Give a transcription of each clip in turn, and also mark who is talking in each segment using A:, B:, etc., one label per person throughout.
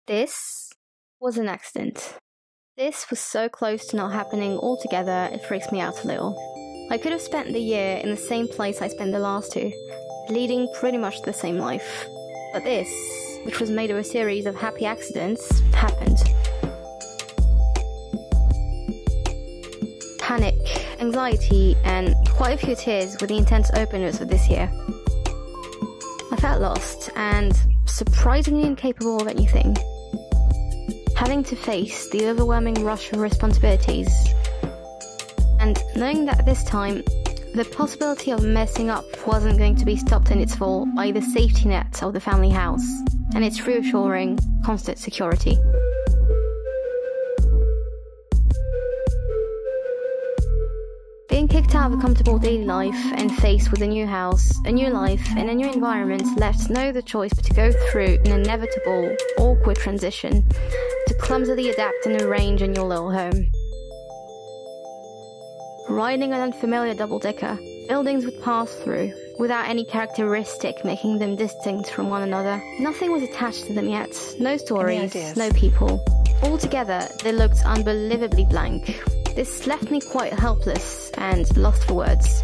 A: This was an accident. This was so close to not happening altogether, it freaks me out a little. I could have spent the year in the same place I spent the last two, leading pretty much the same life. But this, which was made of a series of happy accidents, happened. Panic, anxiety, and quite a few tears were the intense openers of this year. I felt lost and surprisingly incapable of anything. Having to face the overwhelming rush of responsibilities, and knowing that at this time, the possibility of messing up wasn't going to be stopped in its fall by the safety net of the family house and its reassuring, constant security. Being kicked out of a comfortable daily life and faced with a new house, a new life, and a new environment left no other choice but to go through an inevitable, awkward transition to clumsily adapt and arrange a new little home. Riding an unfamiliar double-decker, buildings would pass through, without any characteristic making them distinct from one another. Nothing was attached to them yet, no stories, no people. Altogether, they looked unbelievably blank. This left me quite helpless and lost for words.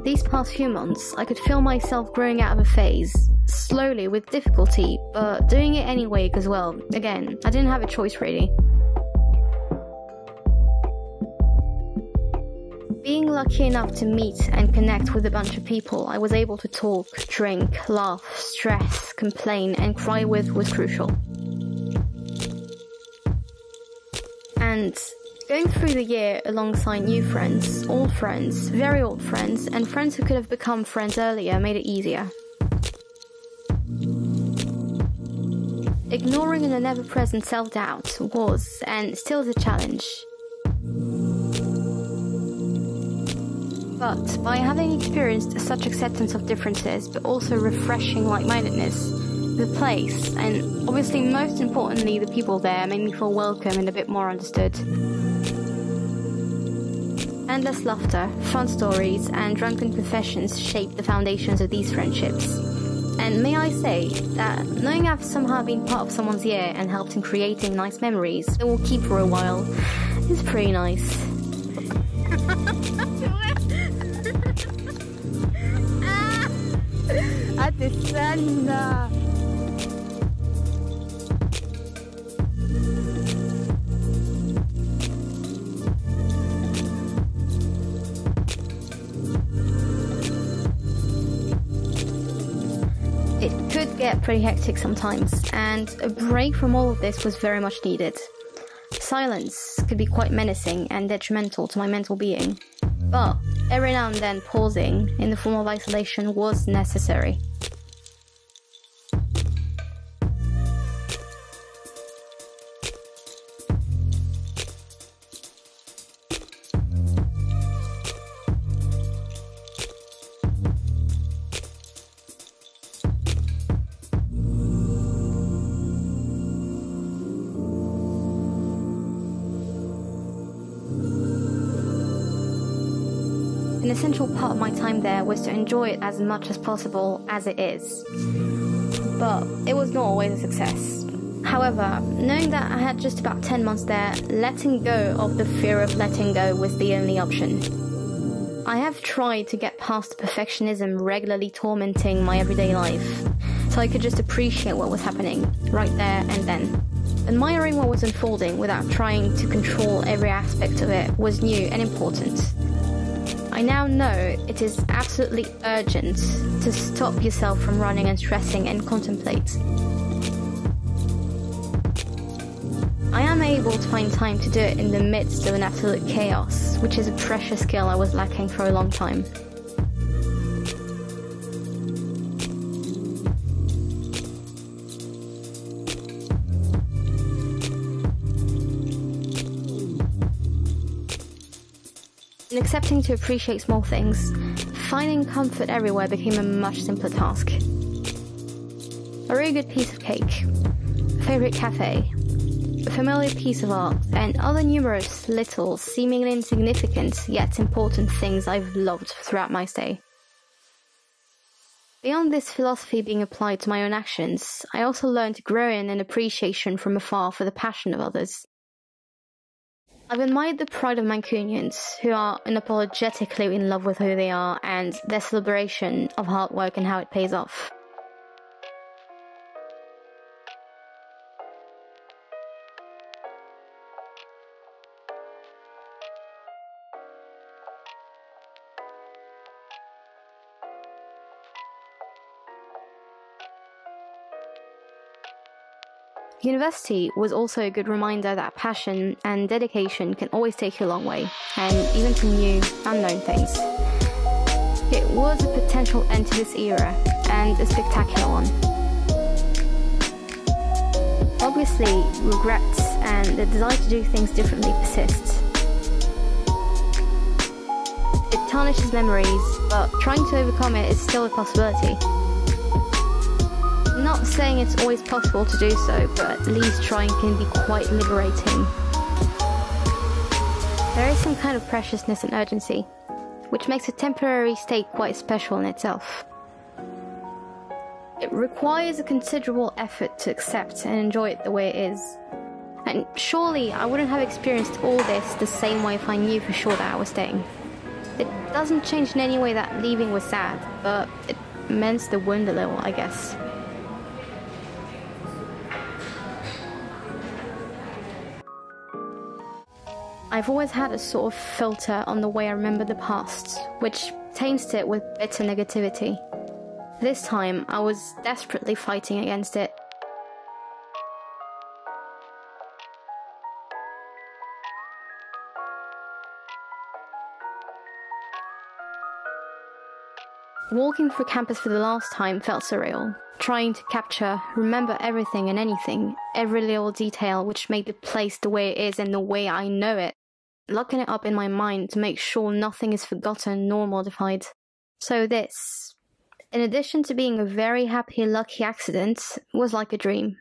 A: These past few months, I could feel myself growing out of a phase, slowly with difficulty, but doing it anyway because, well, again, I didn't have a choice really. Being lucky enough to meet and connect with a bunch of people I was able to talk, drink, laugh, stress, complain, and cry with was crucial. And going through the year alongside new friends, old friends, very old friends, and friends who could have become friends earlier made it easier. Ignoring an ever-present self-doubt was, and still is, a challenge. But by having experienced such acceptance of differences, but also refreshing like-mindedness, the place, and obviously most importantly the people there, made me feel welcome and a bit more understood. Endless laughter, fun stories, and drunken confessions shaped the foundations of these friendships. And may I say that knowing I've somehow been part of someone's year and helped in creating nice memories that will keep for a while is pretty nice.
B: Atisanda.
A: It could get pretty hectic sometimes, and a break from all of this was very much needed. Silence could be quite menacing and detrimental to my mental being, but every now and then pausing in the form of isolation was necessary. An essential part of my time there was to enjoy it as much as possible as it is. But it was not always a success. However, knowing that I had just about 10 months there, letting go of the fear of letting go was the only option. I have tried to get past the perfectionism regularly tormenting my everyday life, so I could just appreciate what was happening, right there and then. Admiring what was unfolding without trying to control every aspect of it was new and important. I now know it is absolutely urgent to stop yourself from running and stressing and contemplate. I am able to find time to do it in the midst of an absolute chaos, which is a precious skill I was lacking for a long time. In accepting to appreciate small things, finding comfort everywhere became a much simpler task. A really good piece of cake, a favourite cafe, a familiar piece of art, and other numerous little, seemingly insignificant yet important things I've loved throughout my stay. Beyond this philosophy being applied to my own actions, I also learned to grow in an appreciation from afar for the passion of others. I've admired the pride of Mancunians, who are unapologetically in love with who they are and their celebration of hard work and how it pays off. University was also a good reminder that passion and dedication can always take you a long way, and even to new, unknown things. It was a potential end to this era, and a spectacular one. Obviously, regrets and the desire to do things differently persists. It tarnishes memories, but trying to overcome it is still a possibility. Not saying it's always possible to do so, but at least trying can be quite liberating. There is some kind of preciousness and urgency, which makes a temporary state quite special in itself. It requires a considerable effort to accept and enjoy it the way it is. And surely I wouldn't have experienced all this the same way if I knew for sure that I was staying. It doesn't change in any way that leaving was sad, but it mends the wound a little, I guess. I've always had a sort of filter on the way I remember the past, which taints it with bitter negativity. This time, I was desperately fighting against it. Walking through campus for the last time felt surreal, trying to capture, remember everything and anything, every little detail which made the place the way it is and the way I know it, locking it up in my mind to make sure nothing is forgotten nor modified. So this, in addition to being a very happy, lucky accident, was like a dream.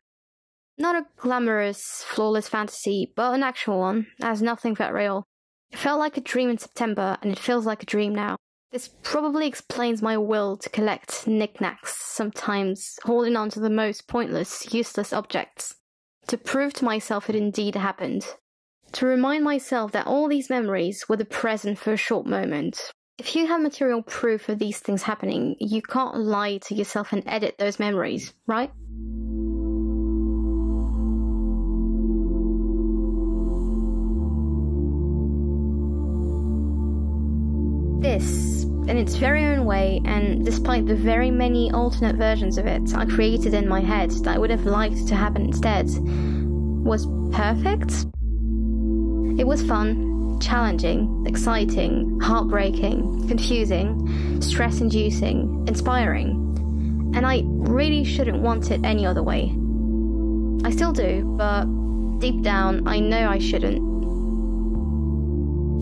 A: Not a glamorous, flawless fantasy, but an actual one, as nothing felt real. It felt like a dream in September, and it feels like a dream now. This probably explains my will to collect knickknacks, sometimes holding on to the most pointless, useless objects, to prove to myself it indeed happened. To remind myself that all these memories were the present for a short moment. If you have material proof of these things happening, you can't lie to yourself and edit those memories, right? This, in its very own way, and despite the very many alternate versions of it I created in my head that I would have liked to happen instead, was perfect? It was fun, challenging, exciting, heartbreaking, confusing, stress-inducing, inspiring, and I really shouldn't want it any other way. I still do, but deep down I know I shouldn't.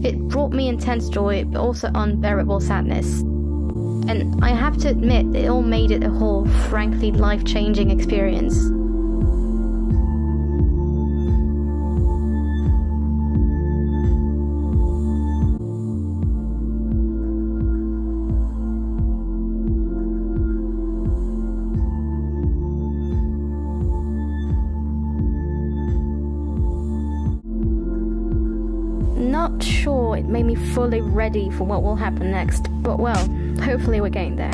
A: It brought me intense joy, but also unbearable sadness. And I have to admit, it all made it a whole, frankly, life-changing experience. Not sure it made me fully ready for what will happen next, but well, hopefully we're getting there.